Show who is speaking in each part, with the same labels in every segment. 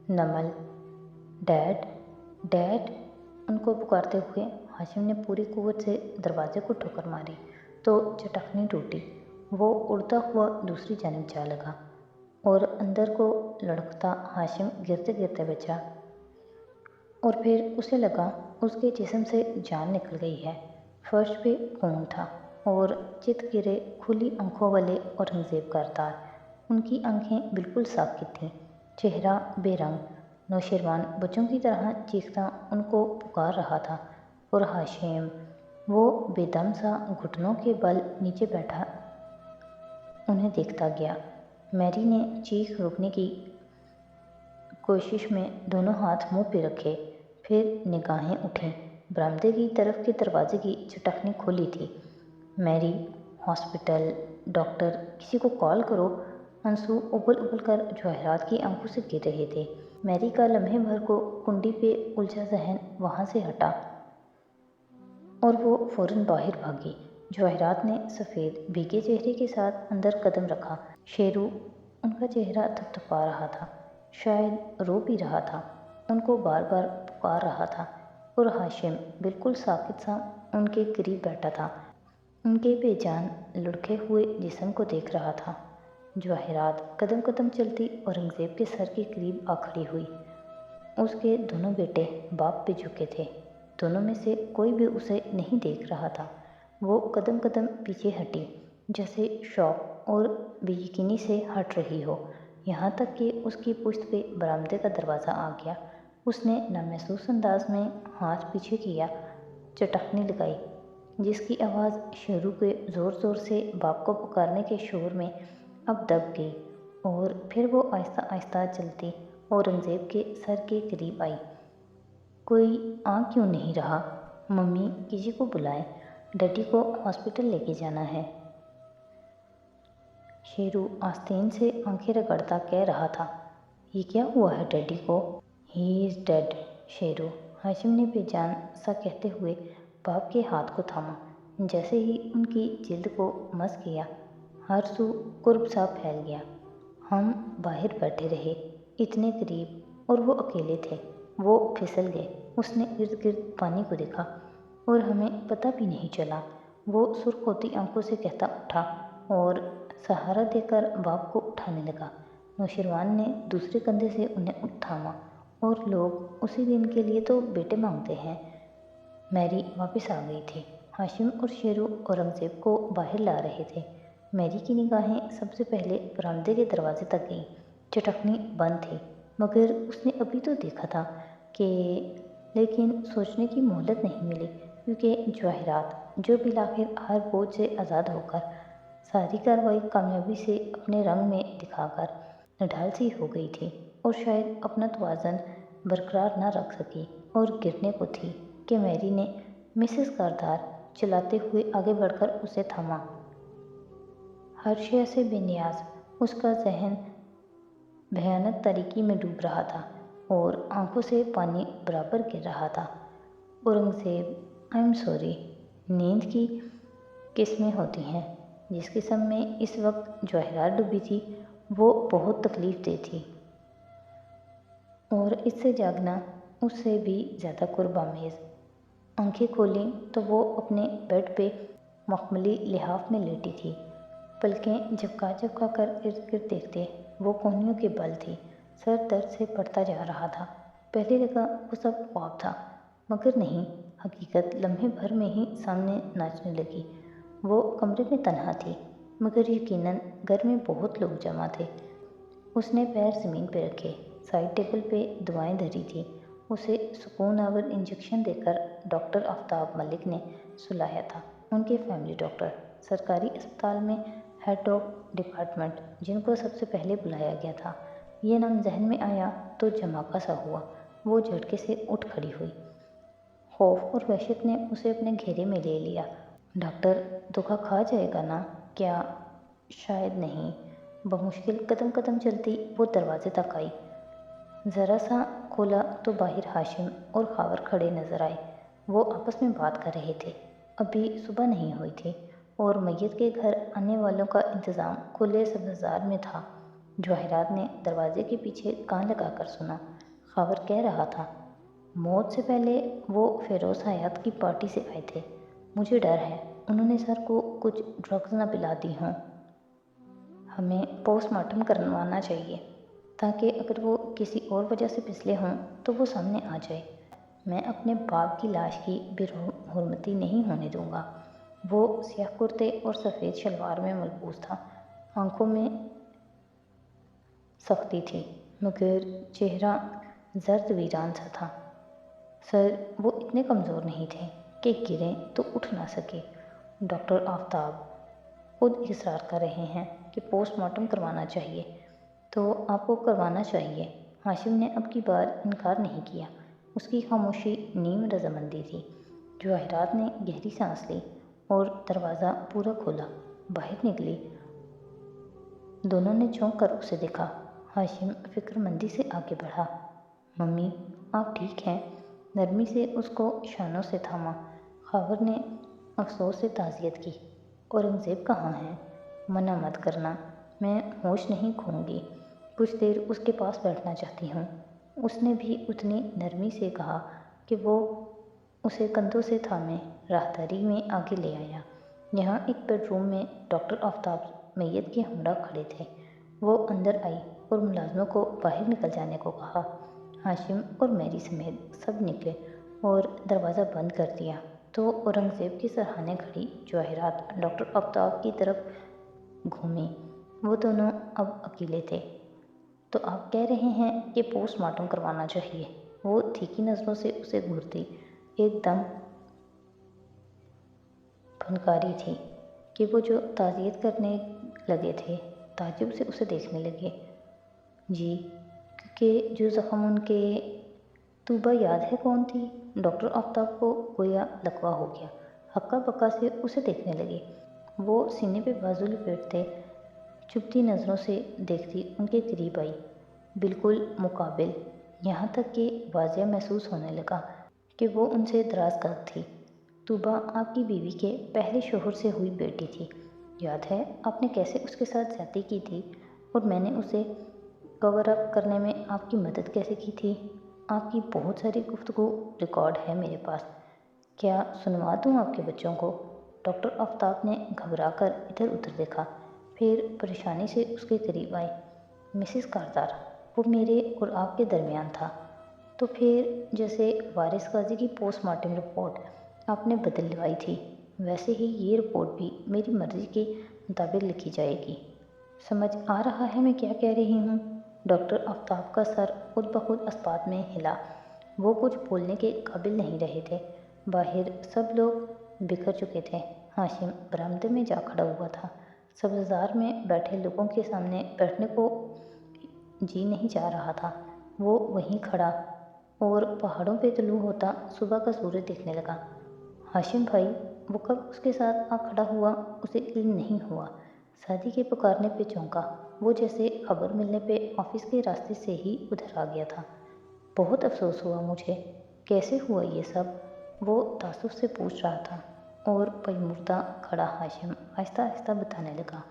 Speaker 1: Naml, dead, dead, ان کو پکارتے ہوئے ہاشم نے پوری قوت سے دروازے کو ٹھوکر ماری تو چٹخنی ٹوٹی۔ وہ اڑتا ہوا دوسری جانب جا لگا اور اندر کو لڑکتا ہاشم گرتے گرتے بچا، اور پھر اسے لگا اس کے جسم سے جان نکل گئی ہے۔ فرش پہ خون تھا اور چت گرے کھلی آنکھوں والے اورنگزیب کردار۔ ان کی آنکھیں بالکل ساکت تھیں، چہرہ بے رنگ۔ نوشیروان بچوں کی طرح چیختا ان کو پکار رہا تھا، اور ہاشم، وہ بے دم سا گھٹنوں کے بل نیچے بیٹھا انہیں دیکھتا گیا۔ میری نے چیخ روکنے کی کوشش میں دونوں ہاتھ منہ پہ رکھے، پھر نگاہیں اٹھیں۔ برآمدے کی طرف کے دروازے کی چٹخنی کھلی تھی۔ میری، ہاسپٹل، ڈاکٹر، کسی کو کال کرو۔ آنسو ابل ابل کر جواہرات کی آنکھوں سے گر رہے تھے۔ میری کا لمحے بھر کو کنڈی پہ الجھا ذہن وہاں سے ہٹا اور وہ فوراً باہر بھاگی۔ جواہرات نے سفید بھیگے چہرے کے ساتھ اندر قدم رکھا۔ شیرو، ان کا چہرہ تھپتھپا رہا تھا، شاید رو بھی رہا تھا، ان کو بار بار پکار رہا تھا، اور ہاشم بالکل ساکت سا ان کے قریب بیٹھا تھا، ان کے بے جان لڑکھے ہوئے جسم کو دیکھ رہا تھا۔ جواہرات قدم قدم چلتی اورنگزیب کے سر کے قریب آ کھڑی ہوئی۔ اس کے دونوں بیٹے باپ پہ جھکے تھے، دونوں میں سے کوئی بھی اسے نہیں دیکھ رہا تھا۔ وہ قدم قدم پیچھے ہٹی، جیسے شوق اور بے یقینی سے ہٹ رہی ہو، یہاں تک کہ اس کی پشت پہ برآمدے کا دروازہ آ گیا۔ اس نے نامحسوس انداز میں ہاتھ پیچھے کیا، چٹخنی لگائی، جس کی آواز شیرو کے زور زور سے باپ کو پکارنے کے شور میں اب دب گئی، اور پھر وہ آہستہ آہستہ چلتی اورنگزیب کے سر کے قریب آئی۔ کوئی آ کیوں نہیں رہا؟ ممی، کسی کو بلائیں، ڈیڈی کو ہاسپٹل لے کے جانا ہے۔ شیرو آستین سے آنکھیں رگڑتا کہہ رہا تھا۔ یہ کیا ہوا ہے ڈیڈی کو؟ ہی از ڈیڈ، شیرو، ہاشم نے بے جان سا کہتے ہوئے باپ کے ہاتھ کو تھاما۔ جیسے ہی ان کی جلد کو مس کیا، ہر سو کرب سا پھیل گیا۔ ہم باہر بیٹھے رہے، اتنے قریب، اور وہ اکیلے تھے۔ وہ پھسل گئے۔ اس نے ارد گرد پانی کو دیکھا، اور ہمیں پتہ بھی نہیں چلا۔ وہ سرخ ہوتی آنکھوں سے کہتا اٹھا اور سہارا دے کر باپ کو اٹھانے لگا۔ نوشیروان نے دوسرے کندھے سے انہیں تھاما، اور لوگ اسی دن کے لیے تو بیٹے مانگتے ہیں۔ میری واپس آ گئی تھی۔ ہاشم اور شیرو اورنگزیب کو باہر لا رہے تھے۔ میری کی نگاہیں سب سے پہلے برآمدے کے دروازے تک گئیں۔ چٹخنی بند تھی، مگر اس نے ابھی تو دیکھا تھا کہ، لیکن سوچنے کی مہلت نہیں ملی، کیونکہ جواہرات، جو بالآخر ہر بوجھ سے آزاد ہو کر ساری کارروائی کامیابی سے اپنے رنگ میں دکھا کر نڈھال سی ہو گئی تھی، اور شاید اپنا توازن برقرار نہ رکھ سکی اور گرنے کو تھی، کہ میری نے مسز کردار چلاتے ہوئے آگے بڑھ کر اسے تھاما۔ ہر شے سے بے نیاز، اس کا ذہن بھیانک تاریکی میں ڈوب رہا تھا، اور آنکھوں سے پانی برابر گر رہا تھا۔ Aurangzeb, I am sorry. نیند کی قسمیں ہوتی ہیں۔ جس قسم میں اس وقت جواہرات ڈوبی تھی، وہ بہت تکلیف دہ تھی، اور اس سے جاگنا اس سے بھی زیادہ کرب آمیز۔ آنکھیں کھولیں تو وہ اپنے بیڈ پہ مخملی لحاف میں لیٹی تھی، پلکیں جھپکا جھپکا کر ارد گرد دیکھتے وہ کونیوں کے بل تھی۔ سر درد سے پڑتا جا رہا تھا۔ پہلے لگا وہ سب خواب تھا، مگر نہیں، حقیقت لمحے بھر میں ہی سامنے ناچنے لگی۔ وہ کمرے میں تنہا تھی، مگر یقیناً گھر میں بہت لوگ جمع تھے۔ اس نے پیر زمین پہ رکھے، سائڈ ٹیبل پہ دوائیں دھری تھیں۔ اسے سکون آور انجیکشن دے کر ڈاکٹر آفتاب ملک نے سلایا تھا، ان کے فیملی ڈاکٹر، سرکاری اسپتال میں ہیڈ آف ڈپارٹمنٹ، جن کو سب سے پہلے بلایا گیا تھا۔ یہ نام ذہن میں آیا تو جھماکا سا ہوا۔ وہ جھٹکے سے اٹھ کھڑی ہوئی۔ خوف اور وحشت نے اسے اپنے گھیرے میں لے لیا۔ ڈاکٹر، دھوکہ کھا جائے گا نا؟ کیا؟ شاید نہیں۔ بمشکل قدم قدم چلتی وہ دروازے تک آئی۔ ذرا سا کھولا تو باہر ہاشم اور خاور کھڑے نظر آئے۔ وہ آپس میں بات کر رہے تھے۔ ابھی صبح نہیں ہوئی تھی، اور میت کے گھر آنے والوں کا انتظام کھلے سبززار میں تھا۔ جواہرات نے دروازے کے پیچھے کان لگا کر سنا۔ خاور کہہ رہا تھا، موت سے پہلے وہ فیروز حیات کی پارٹی سے آئے تھے۔ مجھے ڈر ہے انہوں نے سر کو کچھ ڈرگز نہ پلا دی ہوں۔ ہمیں پوسٹ مارٹم کروانا چاہیے تاکہ اگر وہ کسی اور وجہ سے پھسلے ہوں تو وہ سامنے آ جائے۔ میں اپنے باپ کی لاش کی بے حرمتی نہیں ہونے دوں گا۔ وہ سیاہ کرتے اور سفید شلوار میں ملبوس تھا، آنکھوں میں سختی تھی مگر چہرہ زرد ویران سا تھا۔ سر وہ اتنے کمزور نہیں تھے کہ گریں تو اٹھ نہ سکے۔ ڈاکٹر آفتاب خود اصرار کر رہے ہیں کہ پوسٹ مارٹم کروانا چاہیے تو آپ کو کروانا چاہیے۔ ہاشم نے اب کی بار انکار نہیں کیا، اس کی خاموشی نیم رضامندی تھی۔ جواہرات نے گہری سانس لی اور دروازہ پورا کھولا، باہر نکلی۔ دونوں نے چونک کر اسے دیکھا۔ ہاشم فکر مندی سے آگے بڑھا۔ ممی آپ ٹھیک ہیں؟ نرمی سے اس کو شانوں سے تھاما۔ خاور نے افسوس سے تعزیت کی۔ اورنگزیب کہاں ہے؟ منع مت کرنا، میں ہوش نہیں کھوؤں گی، کچھ دیر اس کے پاس بیٹھنا چاہتی ہوں۔ اس نے بھی اتنی نرمی سے کہا کہ وہ اسے کندھوں سے تھامے راہداری میں آگے لے آیا۔ یہاں ایک بیڈ روم میں ڈاکٹر آفتاب میت کے ہمراہ کھڑے تھے۔ وہ اندر آئی اور ملازموں کو باہر نکل جانے کو کہا۔ ہاشم اور میری سمیت سب نکلے اور دروازہ بند کر دیا تو اورنگزیب کی سرہانے کھڑی جواہرات ڈاکٹر آفتاب کی طرف گھومی۔ وہ دونوں اب اکیلے تھے۔ تو آپ کہہ رہے ہیں کہ پوسٹ مارٹم کروانا چاہیے؟ وہ تیکھی نظروں سے اسے گھورتی ایک دم پھنکاری تھی کہ وہ جو تعزیت کرنے لگے تھے تعجب سے اسے دیکھنے لگے۔ جی، کیونکہ جو زخم ان کے طوبہ یاد ہے کون تھی؟ ڈاکٹر آفتاب کو گویا لقوہ ہو گیا، ہکا بکا سے اسے دیکھنے لگے۔ وہ سینے پہ بازو لپیٹتے چبھتی نظروں سے دیکھتی ان کے قریب آئی، بالکل مقابل، یہاں تک کہ واضح محسوس ہونے لگا کہ وہ ان سے دراز قد تھی۔ طوبہ آپ کی بیوی کے پہلے شوہر سے ہوئی بیٹی تھی، یاد ہے آپ نے کیسے اس کے ساتھ زیادتی کی تھی اور میں نے اسے کور اپ کرنے میں آپ کی مدد کیسے کی تھی؟ آپ کی بہت ساری گفتگو ریکارڈ ہے میرے پاس، کیا سنوا دوں آپ کے بچوں کو؟ ڈاکٹر آفتاب نے گھبرا کر ادھر ادھر دیکھا، پھر پریشانی سے اس کے قریب آئے۔ مسز کارتر، وہ میرے اور آپ کے درمیان تھا، تو پھر جیسے وارث قاضی کی پوسٹ مارٹم رپورٹ آپ نے بدلوائی تھی ویسے ہی یہ رپورٹ بھی میری مرضی کے مطابق لکھی جائے گی۔ سمجھ آ رہا ہے میں کیا کہہ رہی ہوں؟ ڈاکٹر آفتاب کا سر خود بخود اسبات میں ہلا۔ وہ کچھ بولنے کے قابل نہیں رہے تھے۔ باہر سب لوگ بکھر چکے تھے۔ ہاشم برآمدے میں جا کھڑا ہوا تھا۔ سبززار میں بیٹھے لوگوں کے سامنے بیٹھنے کو جی نہیں چاہ رہا تھا۔ وہ وہیں کھڑا اور پہاڑوں پہ طلوع ہوتا صبح کا سورج دیکھنے لگا۔ ہاشم بھائی، وہ کب اس کے ساتھ آ کھڑا ہوا اسے علم نہیں ہوا۔ سادی کے پکارنے پہ چونکا، وہ جیسے خبر ملنے پہ آفس کے راستے سے ہی ادھر آ گیا تھا۔ بہت افسوس ہوا مجھے، کیسے ہوا یہ سب؟ وہ تعصب سے پوچھ رہا تھا اور پیمردہ کھڑا ہاشم آہستہ آہستہ بتانے لگا۔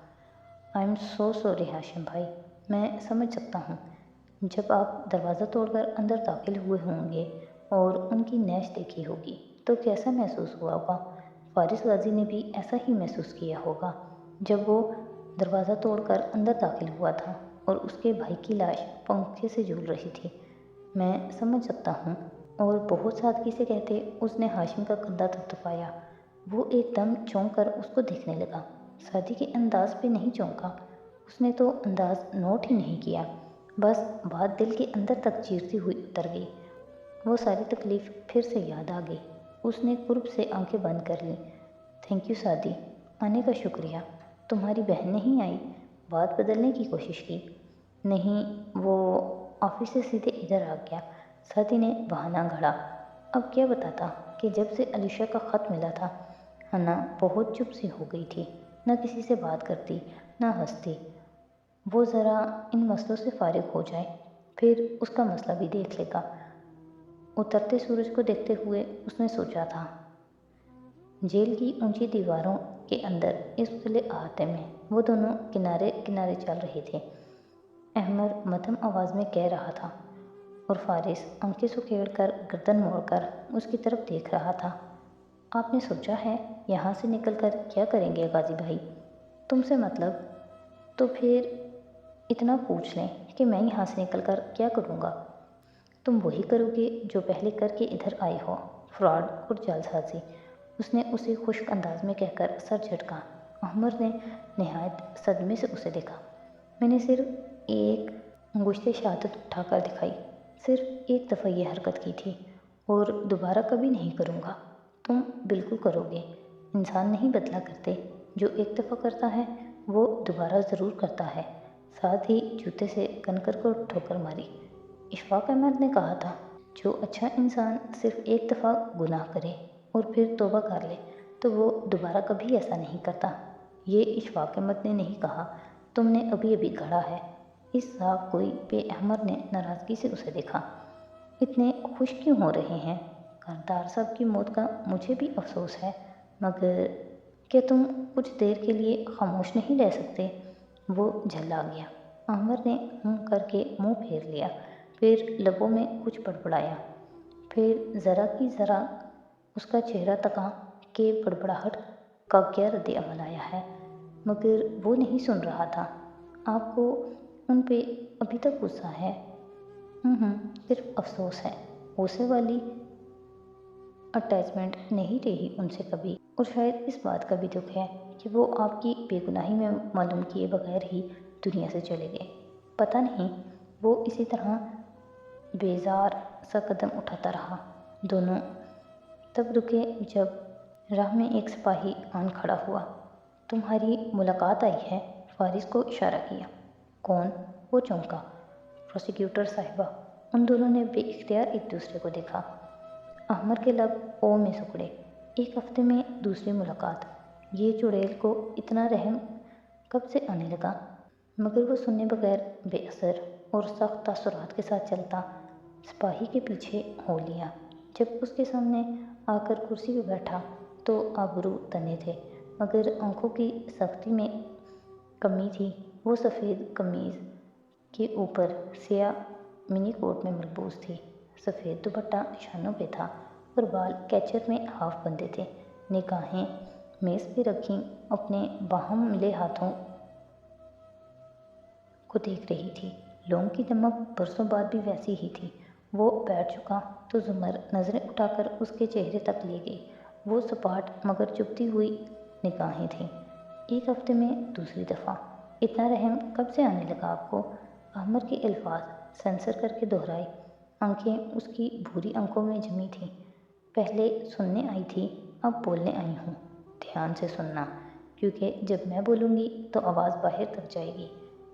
Speaker 1: آئی ایم سو سوری ہاشم بھائی، میں سمجھ سکتا ہوں۔ جب آپ دروازہ توڑ کر اندر داخل ہوئے ہوں گے اور ان کی نیش دیکھی ہوگی تو کیسا محسوس ہوا ہوگا؟ وارث غازی نے بھی ایسا ہی محسوس کیا ہوگا جب وہ دروازہ توڑ کر اندر داخل ہوا تھا اور اس کے بھائی کی لاش پنکھے سے جھول رہی تھی۔ میں سمجھ سکتا ہوں۔ اور بہت سادگی سے کہتے اس نے ہاشم کا کندھا تھپتھپایا۔ وہ ایک دم چونک کر اس کو دیکھنے لگا۔ سادی کے انداز پہ نہیں چونکا، اس نے تو انداز نوٹ ہی نہیں کیا، بس بات دل کے اندر تک چیرتی ہوئی اتر گئی۔ وہ ساری تکلیف پھر سے یاد آ گئی۔ اس نے قرب سے آنکھیں بند کر لیں۔ تھینک یو سادی، آنے کا شکریہ۔ تمہاری بہن نہیں آئی؟ بات بدلنے کی کوشش کی؟ نہیں، وہ آفس سے سیدھے ادھر آ گیا۔ سادی نے بہانہ گھڑا۔ اب کیا بتاتا کہ جب سے علیشہ کا خط ملا تھا حنا بہت چپ سی ہو گئی تھی، نہ کسی سے بات کرتی نہ ہنستی۔ وہ ذرا ان مسئلوں سے فارغ ہو جائے، پھر اس کا مسئلہ بھی دیکھ لے گا۔ اترتے سورج کو دیکھتے ہوئے اس نے سوچا تھا۔ جیل کی اونچی دیواروں کے اندر اس اتلے احاطے میں وہ دونوں کنارے کنارے چل رہے تھے۔ احمد مدھم آواز میں کہہ رہا تھا اور فارس آنکھیں سکیڑ کر گردن موڑ کر اس کی طرف دیکھ رہا تھا۔ آپ نے سوچا ہے یہاں سے نکل کر کیا کریں گے غازی بھائی؟ تم سے مطلب؟ تو پھر اتنا پوچھ لیں کہ میں یہاں سے نکل کر کیا کروں گا؟ تم وہی کرو گے جو پہلے کر کے ادھر آئے ہو، فراڈ اور جعل سازی۔ اس نے اسے خشک انداز میں کہہ کر سر جھٹکا۔ احمد نے نہایت صدمے سے اسے دیکھا۔ میں نے صرف ایک انگشت شہادت اٹھا کر دکھائی، صرف ایک دفعہ یہ حرکت کی تھی اور دوبارہ کبھی نہیں کروں گا۔ تم بالکل کرو گے۔ انسان نہیں بدلا کرتے، جو ایک دفعہ کرتا ہے وہ دوبارہ ضرور کرتا ہے۔ ساتھ ہی جوتے سے کنکر کو ٹھوکر ماری۔ اشفاق احمد نے کہا تھا، جو اچھا انسان صرف ایک دفعہ گناہ کرے اور پھر توبہ کر لے تو وہ دوبارہ کبھی ایسا نہیں کرتا۔ یہ اشفاق احمد نے نہیں کہا، تم نے ابھی ابھی گھڑا ہے۔ اس صاحب کوئی پہ احمد نے ناراضگی سے اسے دیکھا۔ اتنے خوش کیوں ہو رہے ہیں؟ کردار صاحب کی موت کا مجھے بھی افسوس ہے، مگر کہ تم کچھ دیر کے لیے خاموش نہیں رہ سکتے؟ وہ جھلا گیا۔ احمد نے کر کے منہ پھیر لیا، پھر لبوں میں کچھ بڑبڑایا، پھر ذرا کی ذرا اس کا چہرہ تکا کہ بڑبڑاہٹ کا کیا رد عمل آیا ہے، مگر وہ نہیں سن رہا تھا۔ آپ کو ان پہ ابھی تک غصہ ہے؟ صرف افسوس ہے، غصے والی اٹیچمنٹ نہیں رہی ان سے کبھی، اور شاید اس بات کا بھی دکھ ہے کہ وہ آپ کی بے گناہی میں معلوم کیے بغیر ہی دنیا سے چلے گئے۔ پتہ نہیں، وہ اسی طرح بیزار سا قدم اٹھاتا رہا۔ دونوں تب رکے جب راہ میں ایک سپاہی آن کھڑا ہوا۔ تمہاری ملاقات آئی ہے؟ فارس کو اشارہ کیا۔ کون؟ وہ چونکا۔ پروسیکیوٹر صاحبہ۔ ان دونوں نے بے اختیار ایک دوسرے کو دیکھا۔ احمد کے لب او میں سکڑے۔ ایک ہفتے میں دوسری ملاقات، یہ چڑیل کو اتنا رحم کب سے آنے لگا؟ مگر وہ سنے بغیر بے اثر اور سخت تاثرات کے ساتھ چلتا سپاہی کے پیچھے ہو لیا۔ جب اس کے سامنے آ کر کرسی پہ بیٹھا تو آبرو تنے تھے، مگر آنکھوں کی سختی میں کمی تھی۔ وہ سفید قمیض کے اوپر سیاہ منی کوٹ میں ملبوس تھی، سفید دوپٹہ نشانوں پہ تھا اور بال کیچر میں ہاف بندھے تھے۔ نگاہیں میز پہ رکھی اپنے باہم ملے ہاتھوں کو دیکھ رہی تھی۔ لونگ کی دمک برسوں بعد بھی ویسی ہی تھی۔ وہ بیٹھ چکا تو زمر نظریں اٹھا کر اس کے چہرے تک لے گئی۔ وہ سپاٹ مگر چبھتی ہوئی نگاہیں تھیں۔ ایک ہفتے میں دوسری دفعہ، اتنا رحم کب سے آنے لگا آپ کو؟ احمد کے الفاظ سینسر کر کے دہرائے۔ آنکھیں اس کی بھوری آنکھوں میں جمی تھیں۔ پہلے سننے آئی تھی، اب بولنے آئی ہوں۔ دھیان سے سننا، کیونکہ جب میں بولوں گی تو آواز باہر تک جائے گی۔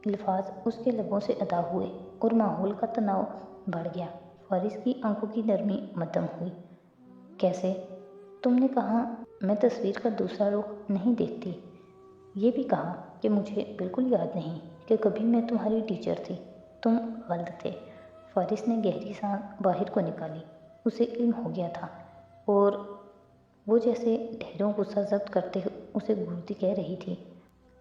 Speaker 1: الفاظ اس کے لبوں سے ادا ہوئے اور ماحول کا تناؤ بڑھ گیا۔ فارس کی آنکھوں کی نرمی مدھم ہوئی۔ کیسے؟ تم نے کہا میں تصویر کا دوسرا رخ نہیں دیکھتی۔ یہ بھی کہا کہ مجھے بالکل یاد نہیں کہ کبھی میں تمہاری ٹیچر تھی۔ تم غلط تھے۔ فارس نے گہری سانس باہر کو نکالی۔ اسے علم ہو گیا تھا، اور وہ جیسے ڈھیروں غصہ ضبط کرتے اسے گھورتی کہہ رہی تھی،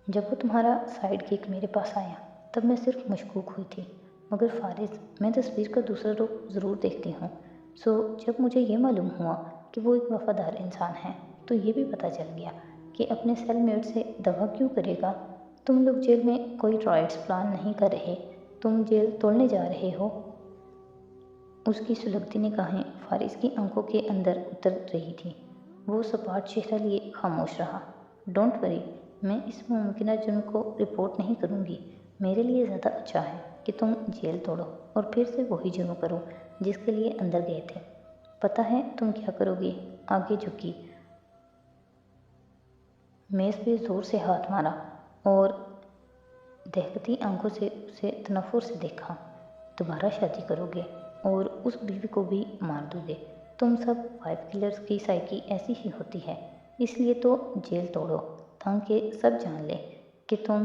Speaker 1: جب وہ تمہارا سائیڈ کک میرے پاس آیا تب میں صرف مشکوک ہوئی تھی، مگر فارس میں تصویر کا دوسرا رخ ضرور دیکھتی ہوں۔ سو جب مجھے یہ معلوم ہوا کہ وہ ایک وفادار انسان ہے تو یہ بھی پتہ چل گیا کہ اپنے سیل میٹ سے دغا کیوں کرے گا۔ تم لوگ جیل میں کوئی رائٹس پلان نہیں کر رہے، تم جیل توڑنے جا رہے ہو۔ اس کی سلگتی نگاہیں فارس کی آنکھوں کے اندر اتر رہی تھیں۔ وہ سپاٹ چہرہ لیے خاموش رہا۔ ڈونٹ وری، میں اس ممکنہ جرم کو رپورٹ نہیں کروں گی۔ میرے لیے زیادہ اچھا ہے کہ تم جیل توڑو اور پھر سے وہی جرم کرو جس کے لیے اندر گئے تھے۔ پتہ ہے تم کیا کرو گی؟ آگے جھکی، میز پہ زور سے ہاتھ مارا اور دہکتی آنکھوں سے اسے تنفر سے دیکھا۔ دوبارہ شادی کرو گے اور اس بیوی کو بھی مار دو گے۔ تم سب 5 کلرز کی سائیکی ایسی ہی ہوتی ہے، اس لیے تو جیل توڑو تاکہ سب جان لیں کہ تم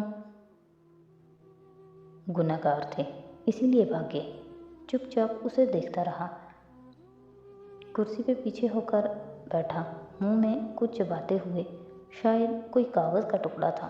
Speaker 1: گناہ گار تھے، اسی لیے بھاگے۔ چپ چاپ اسے دیکھتا رہا۔ کرسی پہ پیچھے ہو کر بیٹھا، منہ میں کچھ چباتے ہوئے، شاید کوئی کاغذ کا ٹکڑا تھا۔